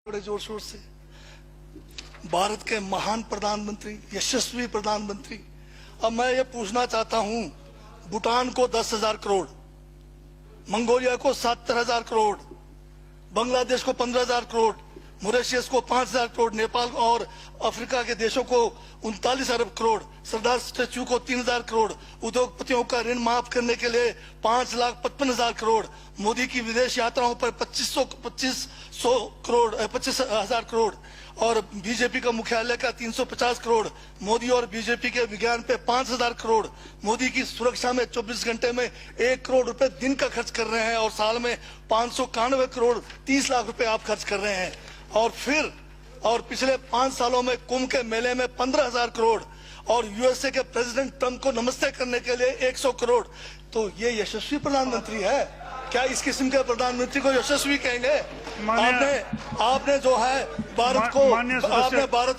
बड़े जोर शोर से भारत के महान प्रधानमंत्री, यशस्वी प्रधानमंत्री। अब मैं ये पूछना चाहता हूं, भूटान को 10,000 करोड़, मंगोलिया को 70,000 करोड़, बांग्लादेश को 15,000 करोड़, मॉरिशस को 5,000 करोड़, नेपाल और अफ्रीका के देशों को 39 अरब करोड़, सरदार स्टैच्यू को 3,000 करोड़, उद्योगपतियों का ऋण माफ करने के लिए 5,55,000 करोड़, मोदी की विदेश यात्राओं पर 25,000 करोड़ और बीजेपी का मुख्यालय का 350 करोड़, मोदी और बीजेपी के विज्ञान पे 5,000 करोड़, मोदी की सुरक्षा में 24 घंटे में 1 करोड़ रुपए दिन का खर्च कर रहे हैं और साल में 591 करोड़ 30 लाख रुपए आप खर्च कर रहे हैं। और पिछले 5 सालों में कुंभ के मेले में 15,000 करोड़ और यूएसए के प्रेसिडेंट ट्रंप को नमस्ते करने के लिए 100 करोड़। तो ये यशस्वी प्रधानमंत्री है क्या? इस किस्म के प्रधानमंत्री को यशस्वी कहेंगे? आपने जो है भारत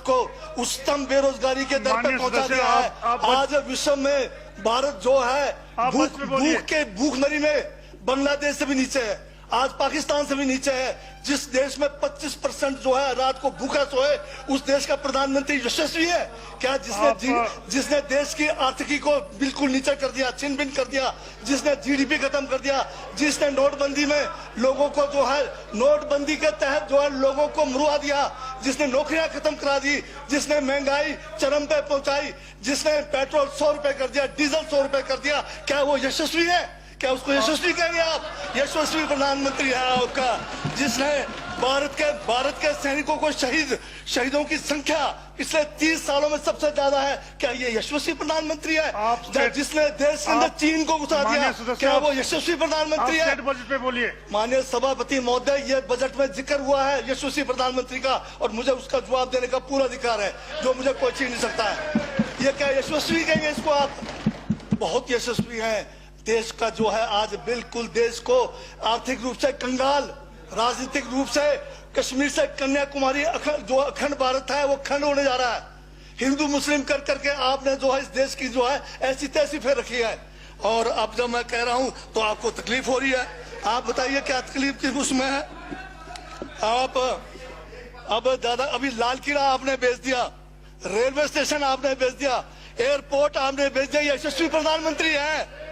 को उच्चतम बेरोजगारी के दर पर पहुंचा दिया है। आज विश्व में भारत जो है भूखमरी में बांग्लादेश से भी नीचे है, आज पाकिस्तान से भी नीचे है। जिस देश में 25% जो है रात को भूखा सोए, उस देश का प्रधानमंत्री यशस्वी है क्या? जिसने देश की आर्थिकी को बिल्कुल नीचे कर दिया, छिन भिन कर दिया, जिसने जीडीपी खत्म कर दिया, जिसने नोटबंदी में लोगों को जो है नोटबंदी के तहत जो है लोगों को मरवा दिया, जिसने नौकरियां खत्म करा दी, जिसने महंगाई चरम पे पहुंचाई, जिसने पेट्रोल 100 रुपए कर दिया, डीजल 100 रुपए कर दिया, क्या वो यशस्वी है? क्या उसको यशस्वी कहेंगे आप? यशस्वी प्रधानमंत्री है आपका, जिसने भारत के सैनिकों को शहीदों की संख्या पिछले 30 सालों में सबसे ज्यादा है। क्या ये यशस्वी प्रधानमंत्री है? जिसने देश के अंदर चीन को घुसा दिया, क्या वो यशस्वी प्रधानमंत्री है? बजट पे बोलिए। माननीय सभापति महोदय, ये बजट में जिक्र हुआ है यशस्वी प्रधानमंत्री का और मुझे उसका जवाब देने का पूरा अधिकार है, जो मुझे कोई छीन नहीं सकता है। ये क्या यशस्वी कहेंगे इसको आप? बहुत यशस्वी है। देश का जो है आज बिल्कुल देश को आर्थिक रूप से कंगाल, राजनीतिक रूप से कश्मीर से कन्याकुमारी जो अखंड भारत है वो खंड होने जा रहा है। हिंदू मुस्लिम कर करके आपने जो है इस देश की जो है ऐसी तैसी फेर रखी है। और अब जब मैं कह रहा हूं तो आपको तकलीफ हो रही है। आप बताइए क्या तकलीफ की उसमें है? आप अब दादा अभी लाल किला आपने बेच दिया, रेलवे स्टेशन आपने बेच दिया, एयरपोर्ट आपने बेच दिया। यशस्वी प्रधानमंत्री है।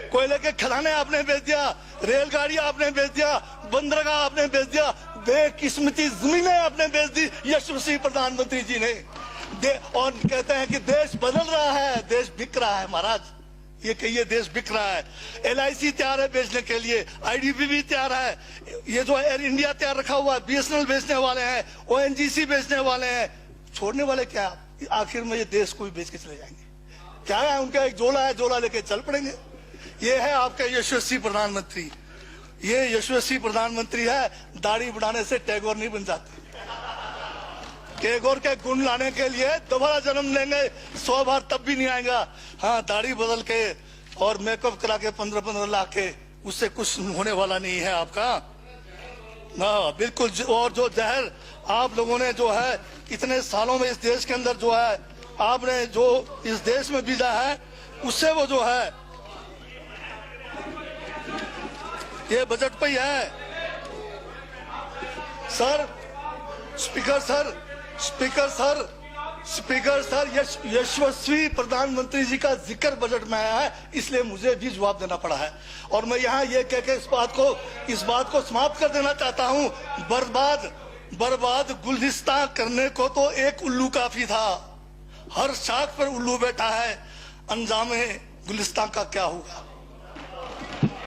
कोयले के खदाने आपने बेच दिया, रेलगाड़ी आपने बेच दिया, बंदरगाह आपने बेच दिया, बेकिस्मती जमीनें आपने बेच दी यशस्वी प्रधानमंत्री जी ने। और कहते हैं कि देश बदल रहा है, देश बिक रहा है। महाराज ये कहिए देश बिक रहा है। LIC तैयार है बेचने के लिए, IDB भी तैयार है, ये जो एयर इंडिया तैयार रखा हुआ है, BSNL बेचने वाले हैं, ONGC बेचने वाले हैं। छोड़ने वाले क्या? आखिर में ये देश को भी बेच के चले जाएंगे। क्या है उनका? एक झोला है, झोला लेके चल पड़ेंगे। ये है आपका यशस्वी प्रधानमंत्री। ये यशस्वी प्रधानमंत्री है। दाढ़ी बढ़ाने से टैगोर नहीं बन जाते। टैगोर के गुण लाने के लिए दोबारा जन्म लेंगे 100 बार, तब भी नहीं आएगा। हाँ, दाढ़ी बदल के और मेकअप करा के 15-15 लाख के, उससे कुछ होने वाला नहीं है आपका। हाँ बिल्कुल। और जो जहर आप लोगों ने जो है इतने सालों में इस देश के अंदर जो है आपने जो इस देश में बीजा है, उससे वो जो है ये बजट पे ही है। सर स्पीकर सर यशस्वी प्रधानमंत्री जी का जिक्र बजट में आया है, इसलिए मुझे भी जवाब देना पड़ा है। और मैं यहाँ ये कह के इस बात को समाप्त कर देना चाहता हूँ, बर्बाद गुलदस्ता करने को तो एक उल्लू काफी था, हर शाख पर उल्लू बैठा है, अंजामे गुलिस्तान का क्या होगा?